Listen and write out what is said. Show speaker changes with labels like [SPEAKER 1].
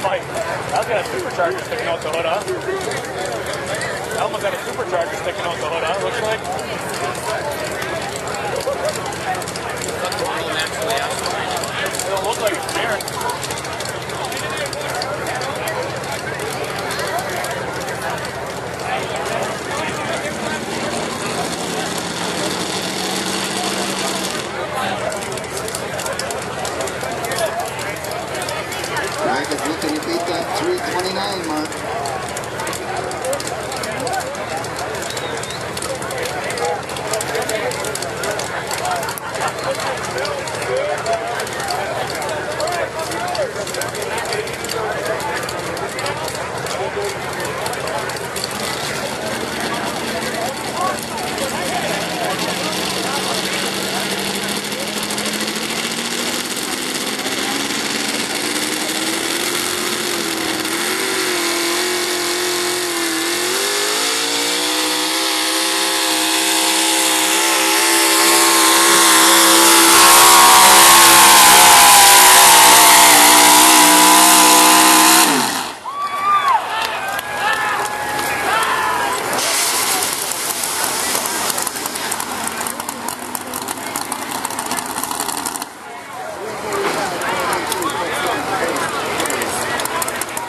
[SPEAKER 1] Mike, I've got a supercharger sticking out the hood, huh? Elma's got a supercharger sticking out the hood, huh? Looks like. It don't look like it's Aaron.